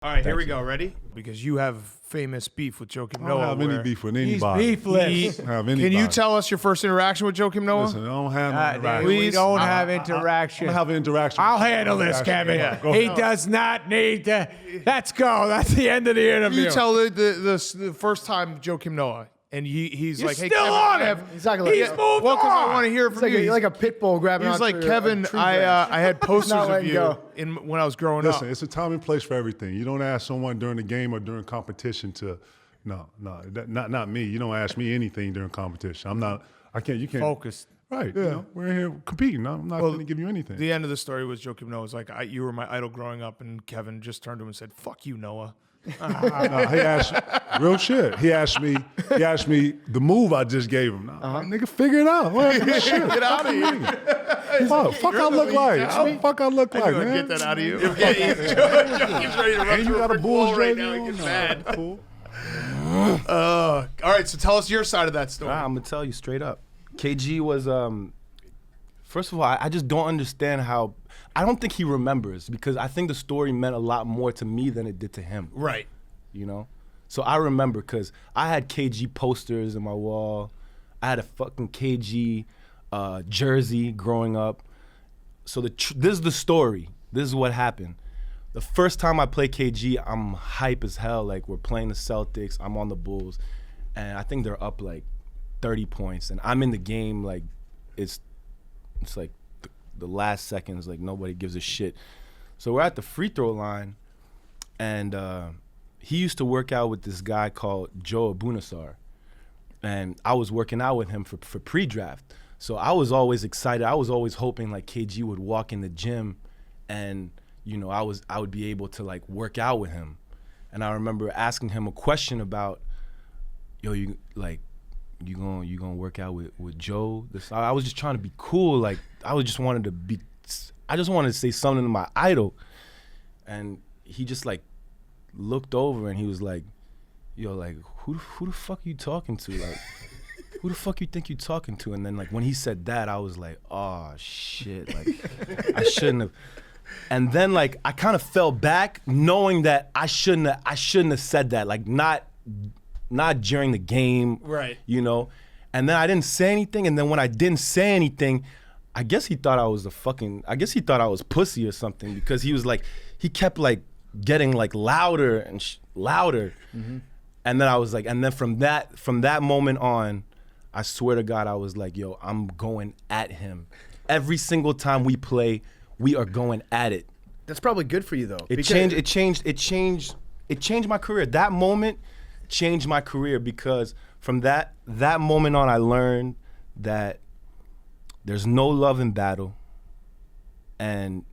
All right, here we go. Ready? Because you have famous beef with Joakim Noah. I don't have any beef with anybody. He's beefless. Have Can you tell us your first interaction with Joakim Noah? Listen, I don't have no interaction. We don't have interaction. I'm gonna have an interaction. I'll handle this, Kevin. He does not need to. Let's go. That's the end of the interview. You tell the first time Joakim Noah, and he's like, "Hey, still Kevin, on I him. have." He's not gonna He's let moved Well, because I on. want to hear It's from like you. like a pit bull grabbing He's onto like, a Kevin, tree branch. I had posters Not of letting you go. when I was growing up. Listen, it's a time and place for everything. You don't ask someone during the game or during competition to, not me. You don't ask me anything during competition. I'm not. I can't. You can't. Focused. Right. Yeah. You know, we're in here competing. I'm not going to give you anything. The end of the story was Joakim Noah was like, "You were my idol growing up," and Kevin just turned to him and said, "Fuck you, Noah." No, he asked real shit. He asked me the move I just gave him. Nigga, figure it out. Shit. Get out of here. Fuck I look like. Fuck I look like, man. Get that out of you. Joakim's ready to run And you through got a brick wall Bulls right jersey now. He on? gets Nah, mad. cool. All right, so tell us your side of that story. I'm gonna tell you straight up. KG was first of all, I just don't understand how. I don't think he remembers because I think the story meant a lot more to me than it did to him. Right. You know, so I remember because I had KG posters in my wall. I had a fucking KG jersey growing up. So this is the story. This is what happened. The first time I played KG, I'm hype as hell. Like, we're playing the Celtics. I'm on the Bulls. And I think they're up, like, 30 points. And I'm in the game, like, it's like the last seconds, like, nobody gives a shit. So we're at the free throw line. And he used to work out with this guy called Joe Abunasar. And I was working out with him for pre-draft. So I was always excited. I was always hoping, like, KG would walk in the gym and – you know, I would be able to like work out with him. And I remember asking him a question about, yo, you gonna work out with Joe? I was just trying to be cool. Like, I just wanted to say something to my idol. And he just like looked over and he was like, yo, like, who the fuck are you talking to? Like, who the fuck you think you talking to? And then like when he said that, I was like, oh shit, like I shouldn't have. And then like I kind of fell back knowing that I shouldn't have said that, like not during the game, right? You know. And then I didn't say anything, and then when I didn't say anything, I guess he thought I was I was pussy or something, because he was like, he kept like getting like louder and louder. Mm-hmm. And then I was like, and then from that moment on, I swear to God, I was like, yo, I'm going at him. Every single time we play, we are going at it. That's probably good for you though. It changed my career. That moment changed my career, because from that moment on, I learned that there's no love in battle. And,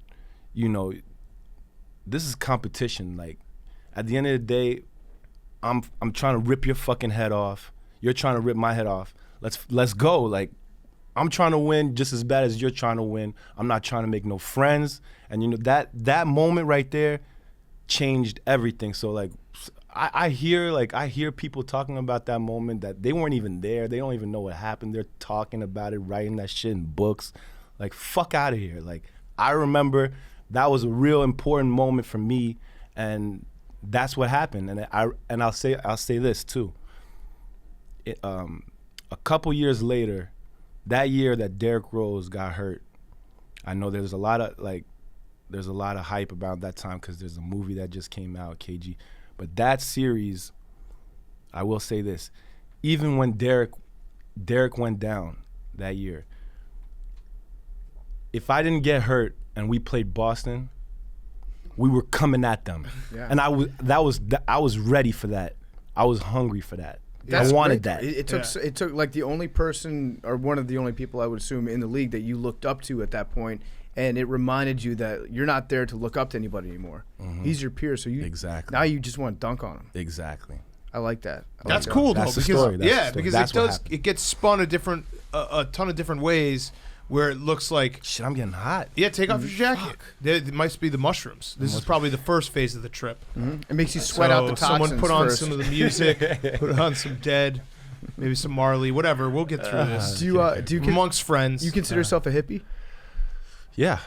you know, this is competition. Like, at the end of the day, I'm trying to rip your fucking head off. You're trying to rip my head off. Let's go. Like, I'm trying to win just as bad as you're trying to win. I'm not trying to make no friends. And you know, that moment right there changed everything. So like, I hear people talking about that moment that they weren't even there. They don't even know what happened. They're talking about it, writing that shit in books. Like, fuck out of here. Like, I remember that was a real important moment for me, and that's what happened. And I'll say this too. A couple years later, that year that Derrick Rose got hurt, I know there's a lot of hype about that time because there's a movie that just came out, KG. But that series, I will say this, even when Derrick went down that year, if I didn't get hurt and we played Boston, we were coming at them. Yeah. And I was ready for that. I was hungry for that. I wanted that. It took like the only person, or one of the only people I would assume in the league that you looked up to at that point, and it reminded you that you're not there to look up to anybody anymore. Mm-hmm. He's your peer, so now you just want to dunk on him. Exactly. I like that. That's cool though, because it gets spun a ton of different ways. Where it looks like shit, I'm getting hot. Yeah, take off your jacket. It might be the mushrooms. This is probably the first phase of the trip. Mm-hmm. It makes you sweat out the toxins. Someone put on first. some of the music, put on some Dead, maybe some Marley, whatever. We'll get through this. Do you amongst friends? You consider yourself a hippie? Yeah.